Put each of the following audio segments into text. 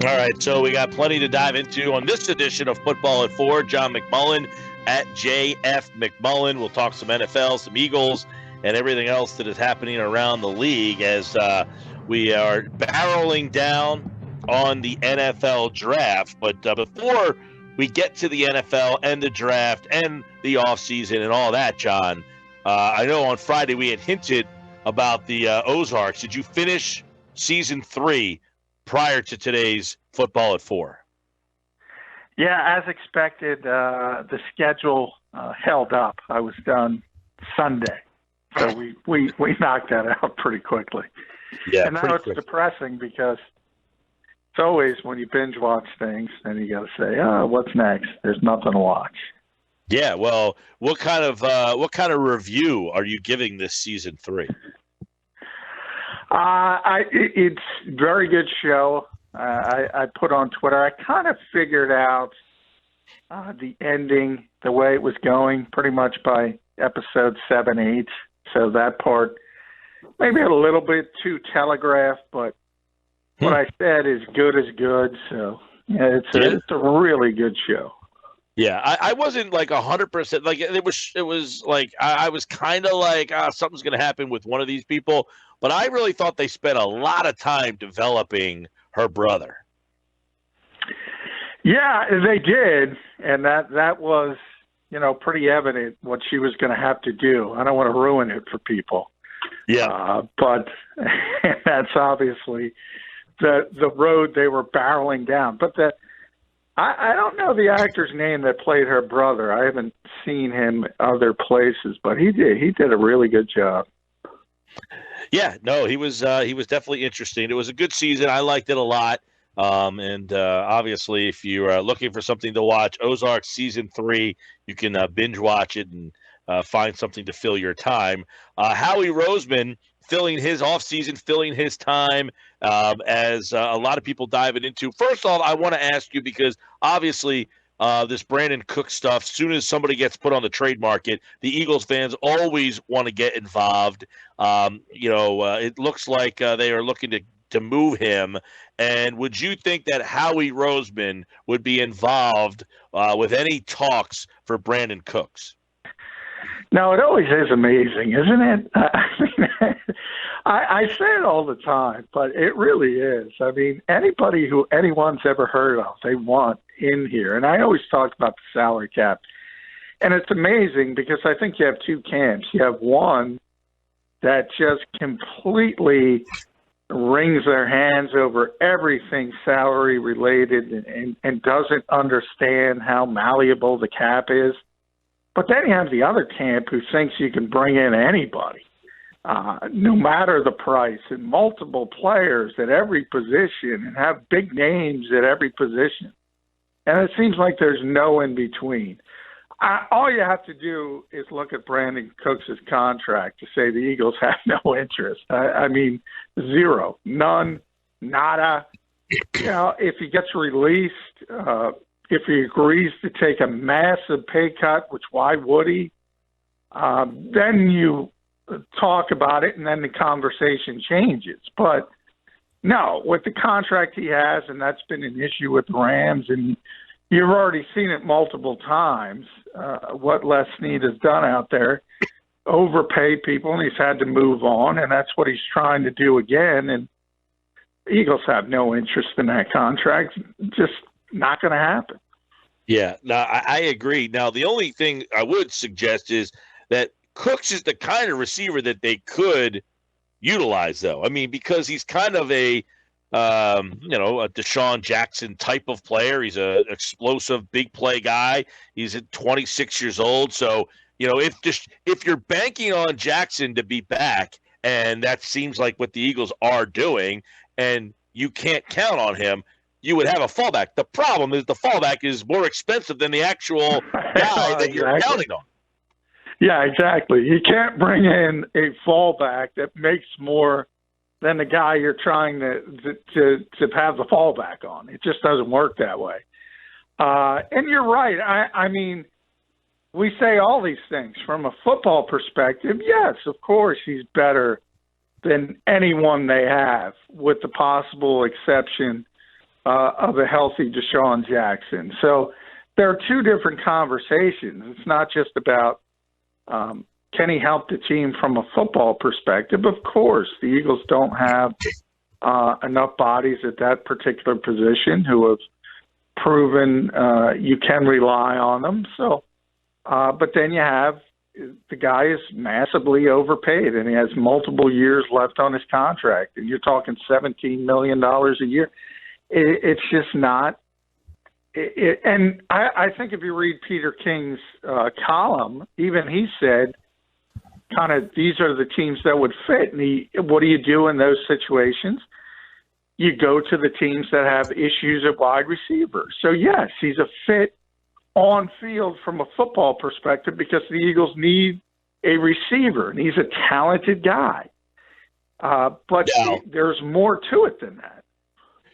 All right, so we got plenty to dive into on this edition of Football at 4. John McMullen at JF McMullen. We'll talk some NFL, some Eagles, and everything else that is happening around the league as we are barreling down on the NFL draft. But before we get to the NFL and the draft and the offseason and all that, John, I know on Friday we had hinted about the Ozarks. Did you finish season 3 prior to today's Football at 4? Yeah, as expected, the schedule held up. I was done Sunday, so we knocked that out pretty quickly. Yeah, and now it's depressing because it's always when you binge watch things, then you got to say, "Oh, what's next?" There's nothing to watch. Yeah, well, what kind of review are you giving this season 3? It's a very good show. I put on Twitter. I kind of figured out the ending, the way it was going, pretty much by episode 7, 8. So that part, maybe a little bit too telegraphed, but what I said is good. So yeah, it's a really good show. Yeah, I wasn't like 100%. Like it was like I was kind of like something's going to happen with one of these people, but I really thought they spent a lot of time developing her brother. Yeah, they did, and that was pretty evident what she was going to have to do. I don't want to ruin it for people. Yeah, but that's obviously the road they were barreling down. But I don't know the actor's name that played her brother. I haven't seen him other places, but he did a really good job. Yeah, no, he was definitely interesting. It was a good season. I liked it a lot. And obviously, if you're looking for something to watch, Ozark season 3, you can binge watch it and find something to fill your time. Howie Roseman filling his offseason, filling his time as a lot of people diving into. First off, I want to ask you because obviously this Brandin Cooks stuff, as soon as somebody gets put on the trade market, the Eagles fans always want to get involved. It looks like they are looking to move him. And would you think that Howie Roseman would be involved with any talks for Brandin Cooks? No, it always is amazing, isn't it? I say it all the time, but it really is. I mean, anybody who anyone's ever heard of, they want in here. And I always talk about the salary cap. And it's amazing because I think you have two camps. You have one that just completely wrings their hands over everything salary related and doesn't understand how malleable the cap is. But then you have the other camp who thinks you can bring in anybody, no matter the price, and multiple players at every position and have big names at every position. And it seems like there's no in between. All you have to do is look at Brandin Cooks' contract to say the Eagles have no interest. I mean, zero, none, nada. If he gets released, if he agrees to take a massive pay cut, which why would he? Then you talk about it, and then the conversation changes. But no, with the contract he has, and that's been an issue with the Rams, and you've already seen it multiple times, what Les Snead has done out there, overpay people, and he's had to move on, and that's what he's trying to do again. And the Eagles have no interest in that contract. Just not going to happen. Yeah, no, I agree. Now, the only thing I would suggest is that Cooks is the kind of receiver that they could utilize, though. I mean, because he's kind of a Deshaun Jackson type of player. He's an explosive, big play guy. He's at 26 years old. So, if you're banking on Jackson to be back, and that seems like what the Eagles are doing, and you can't count on him, you would have a fallback. The problem is the fallback is more expensive than the actual guy that you're counting on. Yeah, exactly. You can't bring in a fallback that makes more than the guy you're trying to have the fallback on. It just doesn't work that way. And you're right. I mean, we say all these things from a football perspective. Yes, of course, he's better than anyone they have, with the possible exception of a healthy Deshaun Jackson. So there are two different conversations. It's not just about can he help the team from a football perspective. Of course, the Eagles don't have enough bodies at that particular position who have proven you can rely on them. So, but then you have the guy is massively overpaid, and he has multiple years left on his contract, and you're talking $17 million a year. It's just not. And I think if you read Peter King's column, even he said, kind of, these are the teams that would fit. And what do you do in those situations? You go to the teams that have issues at wide receiver. So, yes, he's a fit on field from a football perspective because the Eagles need a receiver, and he's a talented guy. But there's more to it than that.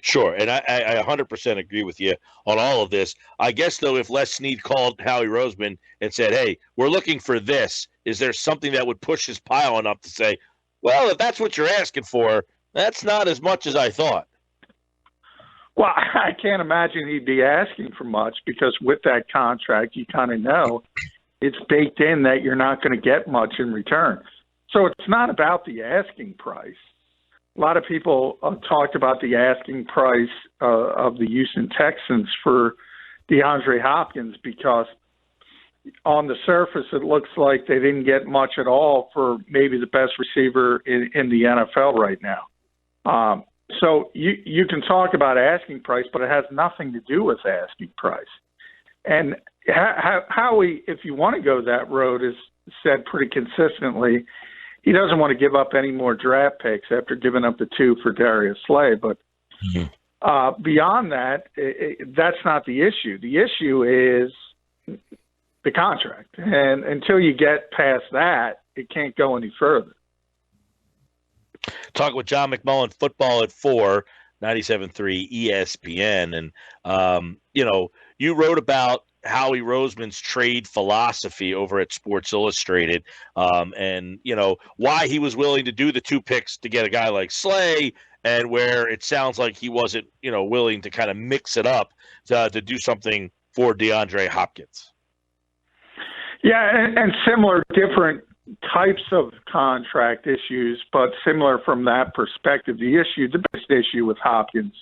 Sure, and I 100% agree with you on all of this. I guess, though, if Les Snead called Howie Roseman and said, hey, we're looking for this, is there something that would push his pile enough to say, well, if that's what you're asking for, that's not as much as I thought? Well, I can't imagine he'd be asking for much because with that contract, you kind of know it's baked in that you're not going to get much in return. So it's not about the asking price. A lot of people talked about the asking price of the Houston Texans for DeAndre Hopkins because on the surface it looks like they didn't get much at all for maybe the best receiver in the NFL right now. So you can talk about asking price, but it has nothing to do with asking price. And Howie, if you want to go that road, has said pretty consistently he doesn't want to give up any more draft picks after giving up the 2 for Darius Slay. But beyond that, that's not the issue. The issue is the contract. And until you get past that, it can't go any further. Talking with John McMullen, Football at 4, 97.3 ESPN. And, you wrote about Howie Roseman's trade philosophy over at Sports Illustrated, and why he was willing to do the 2 picks to get a guy like Slay, and where it sounds like he wasn't willing to kind of mix it up to do something for DeAndre Hopkins. Yeah, and similar, different types of contract issues, but similar from that perspective. The biggest issue with Hopkins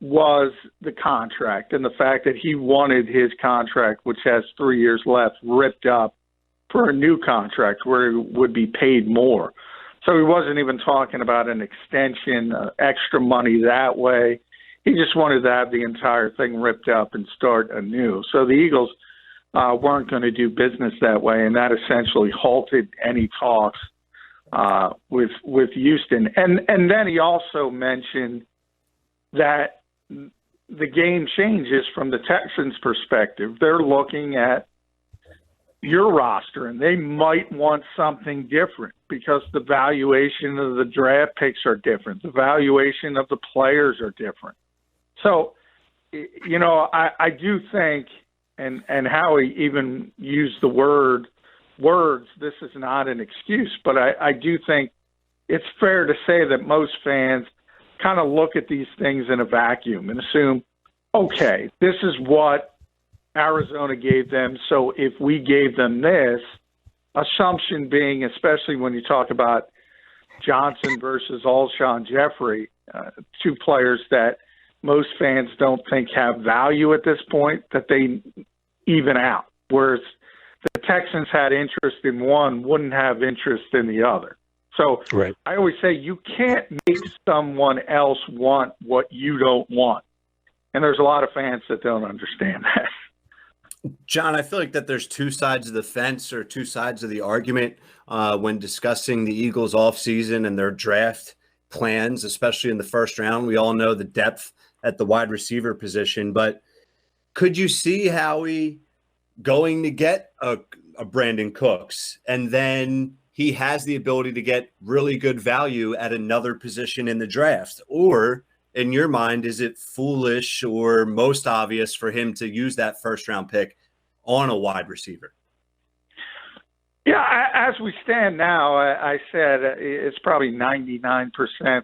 was the contract and the fact that he wanted his contract, which has 3 years left, ripped up for a new contract where he would be paid more. So he wasn't even talking about an extension, extra money that way. He just wanted to have the entire thing ripped up and start anew. So the Eagles weren't going to do business that way, and that essentially halted any talks with Houston. And then he also mentioned that the game changes from the Texans' perspective. They're looking at your roster, and they might want something different because the valuation of the draft picks are different. The valuation of the players are different. So, I do think, and Howie even used the words, this is not an excuse, but I do think it's fair to say that most fans kind of look at these things in a vacuum and assume, okay, this is what Arizona gave them, so if we gave them this, assumption being, especially when you talk about Johnson versus Alshon Jeffrey, 2 players that most fans don't think have value at this point, that they even out, whereas the Texans had interest in one, wouldn't have interest in the other. So right. I always say you can't make someone else want what you don't want. And there's a lot of fans that don't understand that. John, I feel like that there's 2 sides of the fence or 2 sides of the argument when discussing the Eagles offseason and their draft plans, especially in the first round. We all know the depth at the wide receiver position, but could you see Howie going to get a Brandin Cooks, and then he has the ability to get really good value at another position in the draft? Or in your mind, is it foolish or most obvious for him to use that first round pick on a wide receiver? Yeah, as we stand now, I said it's probably 99%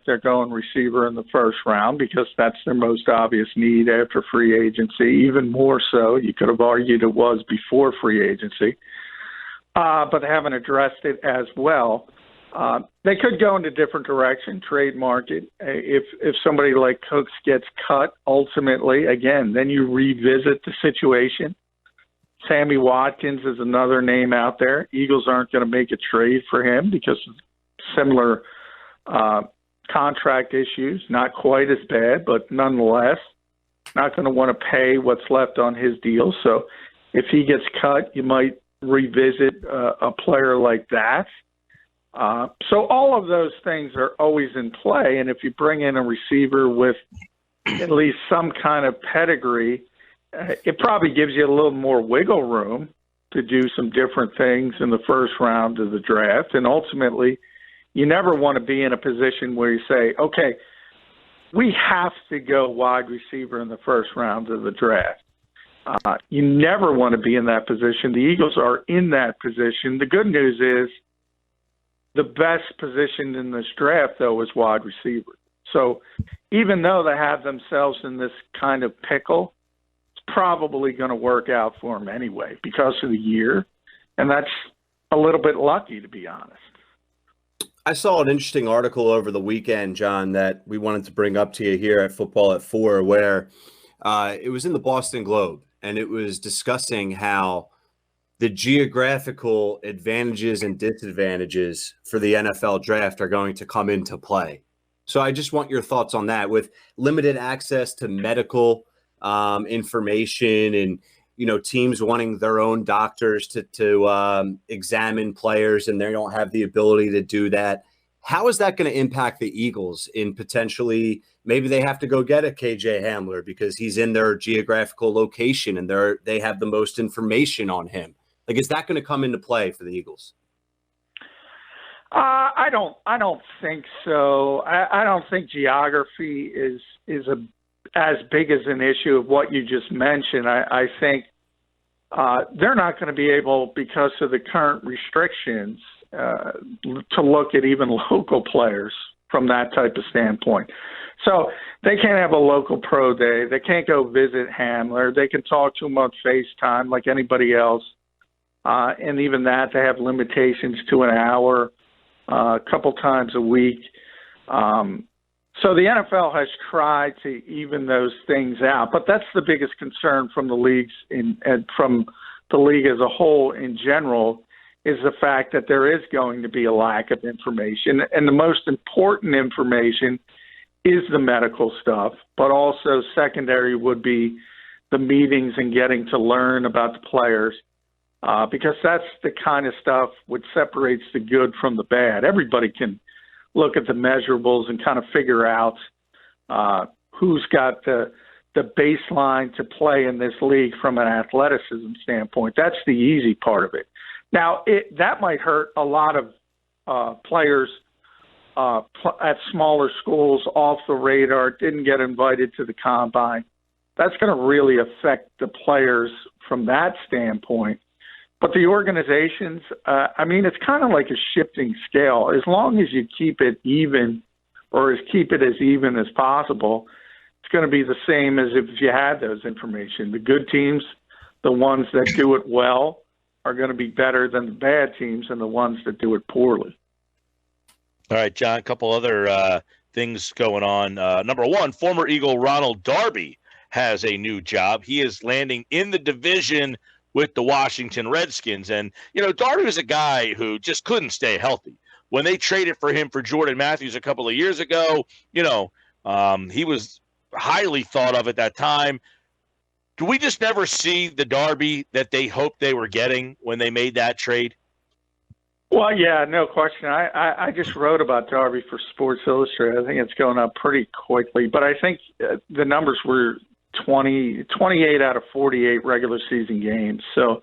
they're going receiver in the first round because that's their most obvious need after free agency. Even more so, you could have argued it was before free agency, but they haven't addressed it as well. They could go in a different direction, trade market. If somebody like Cooks gets cut ultimately, again, then you revisit the situation. Sammy Watkins is another name out there. Eagles aren't going to make a trade for him because of similar contract issues. Not quite as bad, but nonetheless, not going to want to pay what's left on his deal. So if he gets cut, you might revisit a player like that. So all of those things are always in play. And if you bring in a receiver with at least some kind of pedigree, it probably gives you a little more wiggle room to do some different things in the first round of the draft. And ultimately, you never want to be in a position where you say, okay, we have to go wide receiver in the first round of the draft. You never want to be in that position. The Eagles are in that position. The good news is the best position in this draft, though, is wide receiver. So even though they have themselves in this kind of pickle, probably going to work out for him anyway because of the year, and that's a little bit lucky, to be honest. I saw an interesting article over the weekend, John, that we wanted to bring up to you here at Football at 4, where it was in the Boston Globe, and it was discussing how the geographical advantages and disadvantages for the NFL draft are going to come into play. So I just want your thoughts on that. With limited access to medical information and, teams wanting their own doctors to examine players, and they don't have the ability to do that. How is that going to impact the Eagles in potentially maybe they have to go get a KJ Hamler because he's in their geographical location and they have the most information on him? Like, is that going to come into play for the Eagles? I don't think so. I don't think geography is as big as an issue of what you just mentioned. I think they're not going to be able, because of the current restrictions, to look at even local players from that type of standpoint. So they can't have a local pro day. They can't go visit Hamler. They can talk to him on FaceTime like anybody else. And even that, they have limitations to an hour, a couple times a week. So the NFL has tried to even those things out, but that's the biggest concern from the leagues and from the league as a whole in general, is the fact that there is going to be a lack of information. And the most important information is the medical stuff, but also secondary would be the meetings and getting to learn about the players, because that's the kind of stuff which separates the good from the bad. Everybody can look at the measurables and kind of figure out who's got the baseline to play in this league from an athleticism standpoint. That's the easy part of it. Now, that might hurt a lot of players at smaller schools, off the radar, didn't get invited to the combine. That's going to really affect the players from that standpoint. But the organizations, it's kind of like a shifting scale. As long as you keep it even, or keep it as even as possible, it's going to be the same as if you had those information. The good teams, the ones that do it well, are going to be better than the bad teams and the ones that do it poorly. All right, John, a couple other things going on. Number one, former Eagle Ronald Darby has a new job. He is landing in the division with the Washington Redskins. And, Darby was a guy who just couldn't stay healthy. When they traded for him for Jordan Matthews a couple of years ago, he was highly thought of at that time. Do we just never see the Darby that they hoped they were getting when they made that trade? Well, yeah, no question. I just wrote about Darby for Sports Illustrated. I think it's going up pretty quickly. But I think the numbers were 28 out of 48 regular season games. So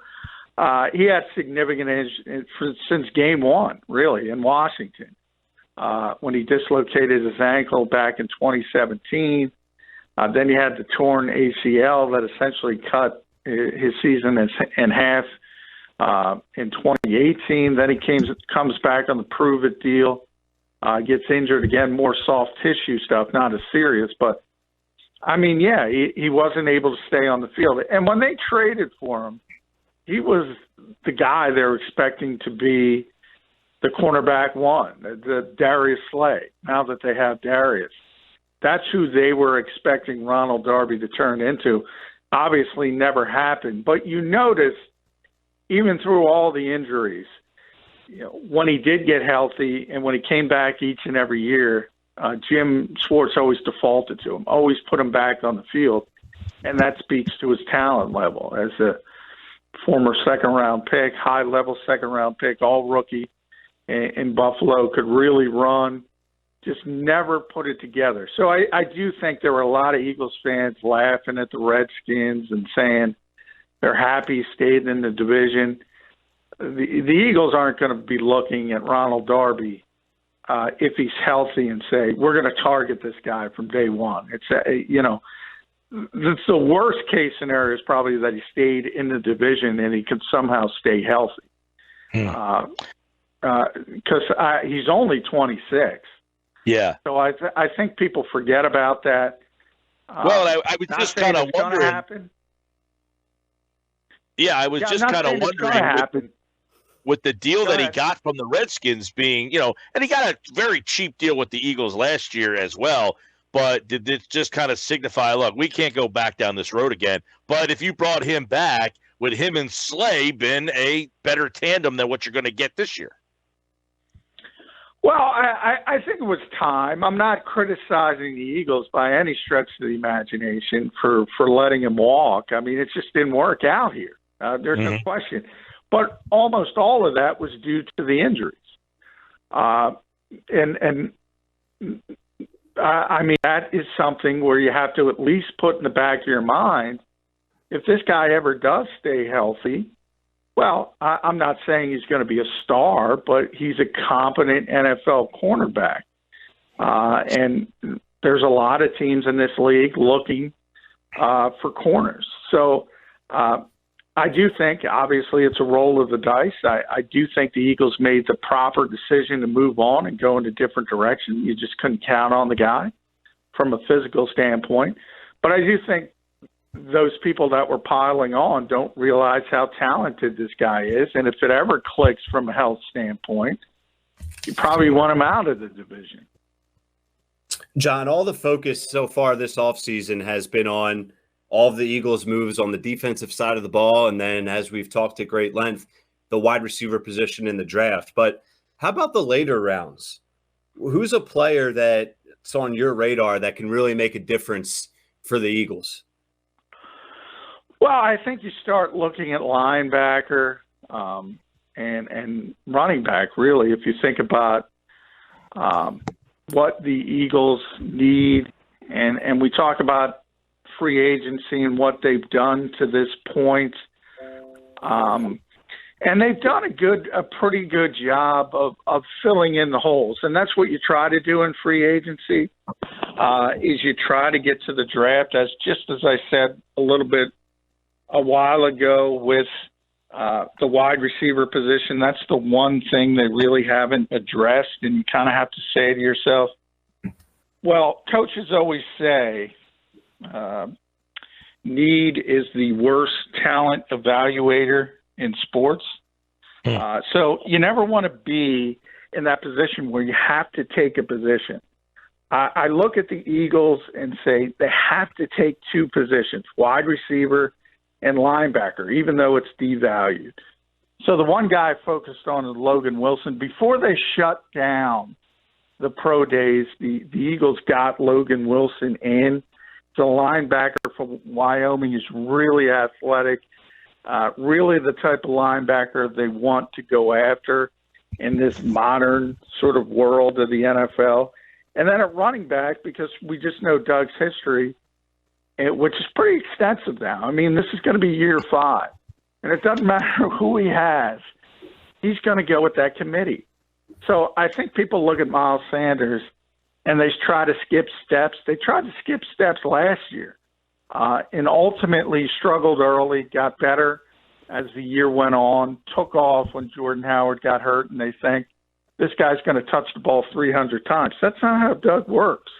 he had significant edge since game one, really, in Washington, when he dislocated his ankle back in 2017. Then he had the torn ACL that essentially cut his season in half in 2018. Then he comes back on the Prove It deal, gets injured again, more soft tissue stuff, not as serious. But, I mean, yeah, he wasn't able to stay on the field. And when they traded for him, he was the guy they were expecting to be the cornerback one, the Darius Slay, now that they have Darius. That's who they were expecting Ronald Darby to turn into. Obviously never happened. But you notice, even through all the injuries, when he did get healthy and when he came back each and every year, Jim Schwartz always defaulted to him, always put him back on the field. And that speaks to his talent level as a former second-round pick, high-level second-round pick, all rookie in Buffalo, could really run, just never put it together. So I do think there were a lot of Eagles fans laughing at the Redskins and saying they're happy staying in the division. The Eagles aren't going to be looking at Ronald Darby if he's healthy and say, we're going to target this guy from day one. It's the worst case scenario is probably that he stayed in the division and he could somehow stay healthy. Because he's only 26. Yeah. So I think people forget about that. Well, I was just kind of wondering. Yeah, I was just kind of wondering with the deal that he got from the Redskins being, and he got a very cheap deal with the Eagles last year as well. But did it just kind of signify, look, we can't go back down this road again. But if you brought him back, would him and Slay been a better tandem than what you're going to get this year? Well, I think it was time. I'm not criticizing the Eagles by any stretch of the imagination for letting him walk. I mean, it just didn't work out here. There's no question. But almost all of that was due to the injuries. I mean, that is something where you have to at least put in the back of your mind, if this guy ever does stay healthy, well, I'm not saying he's going to be a star, but he's a competent NFL cornerback. And there's a lot of teams in this league looking for corners. So I do think, obviously, it's a roll of the dice. I do think the Eagles made the proper decision to move on and go in a different direction. You just couldn't count on the guy from a physical standpoint. But I do think those people that were piling on don't realize how talented this guy is. And if it ever clicks from a health standpoint, you probably want him out of the division. John, all the focus so far this offseason has been on all of the Eagles' moves on the defensive side of the ball, and then, as we've talked at great length, the wide receiver position in the draft. But how about the later rounds? Who's a player that's on your radar that can really make a difference for the Eagles? Well, I think you start looking at linebacker and running back, really, if you think about what the Eagles need. And we talk about free agency and what they've done to this point. And they've done a pretty good job of filling in the holes. And that's what you try to do in free agency, is you try to get to the draft, as I said a little bit a while ago with the wide receiver position. That's the one thing they really haven't addressed. And you kind of have to say to yourself, well, coaches always say, need is the worst talent evaluator in sports. So you never want to be in that position where you have to take a position. I look at the Eagles and say they have to take two positions, wide receiver and linebacker, even though it's devalued. So the one guy I focused on is Logan Wilson. Before they shut down the pro days, the Eagles got Logan Wilson in. The linebacker from Wyoming is really athletic, really the type of linebacker they want to go after in this modern sort of world of the NFL. And then at running back, because we just know Doug's history, which is pretty extensive now. I mean, this is going to be year 5. And it doesn't matter who he has. He's going to go with that committee. So I think people look at Miles Sanders and they try to skip steps. They tried to skip steps last year and ultimately struggled early, got better as the year went on, took off when Jordan Howard got hurt, and they think this guy's going to touch the ball 300 times. That's not how Doug works.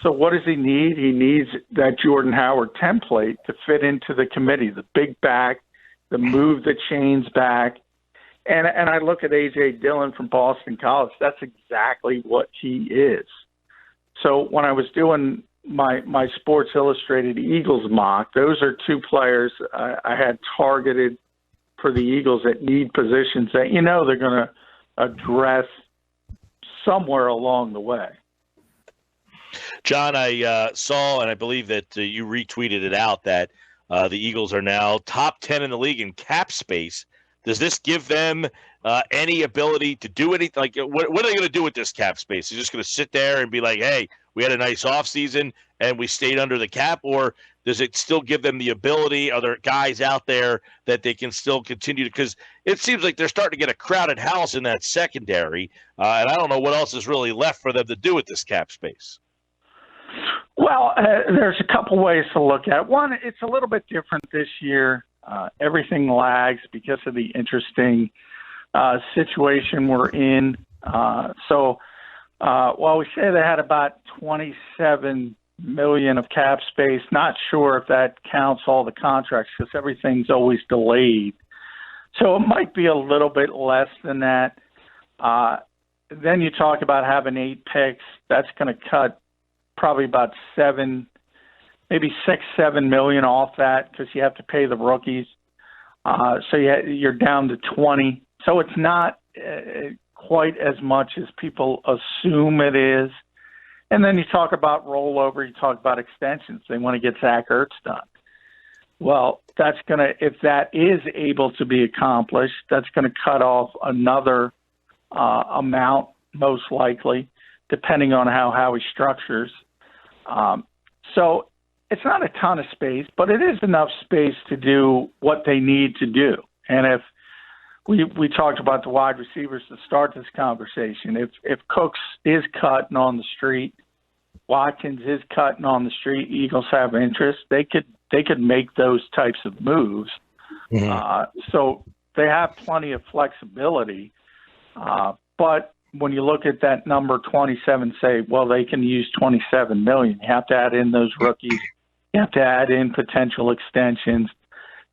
So what does he need? He needs that Jordan Howard template to fit into the committee, the big back, the move the chains back. And I look at A.J. Dillon from Boston College. That's exactly what he is. So when I was doing my Sports Illustrated Eagles mock, those are two players I had targeted for the Eagles that need positions that, they're going to address somewhere along the way. John, I saw, and I believe that you retweeted it out, that the Eagles are now top 10 in the league in cap space. Does this give them any ability to do anything? Like, what are they going to do with this cap space? They're just going to sit there and be like, hey, we had a nice offseason and we stayed under the cap? Or does it still give them the ability? Are there guys out there that they can still continue to? Because it seems like they're starting to get a crowded house in that secondary. And I don't know what else is really left for them to do with this cap space. Well, there's a couple ways to look at it. One, it's a little bit different this year. Everything lags because of the interesting situation we're in. So while we say they had about $27 million of cap space, not sure if that counts all the contracts because everything's always delayed. So it might be a little bit less than that. Then you talk about having 8 picks. That's going to cut probably about $7 million off that because you have to pay the rookies. So you're down to 20. So it's not quite as much as people assume it is. And then you talk about rollover, you talk about extensions. They want to get Zach Ertz done. Well, if that is able to be accomplished, that's going to cut off another amount, most likely, depending on how he structures. So it's not a ton of space, but it is enough space to do what they need to do. And if we talked about the wide receivers to start this conversation, if Cooks is cutting on the street, Watkins is cutting on the street, Eagles have interest, they could make those types of moves. Mm-hmm. So they have plenty of flexibility. But when you look at that number 27, say, well, they can use $27 million. You have to add in those rookies. You have to add in potential extensions,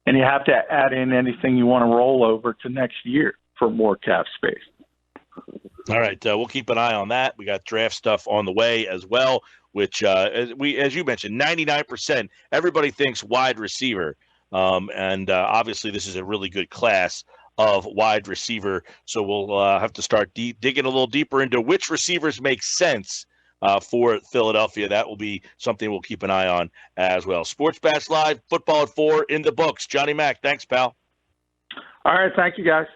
and you have to add in anything you want to roll over to next year for more cap space. All right, we'll keep an eye on that. We got draft stuff on the way as well, which, as you mentioned, 99%, everybody thinks wide receiver. And obviously this is a really good class of wide receiver. So we'll have to start digging a little deeper into which receivers make sense for Philadelphia. That will be something we'll keep an eye on as well. Sports Bash Live, football at 4 in the books. Johnny Mack, thanks, pal. All right, thank you, guys.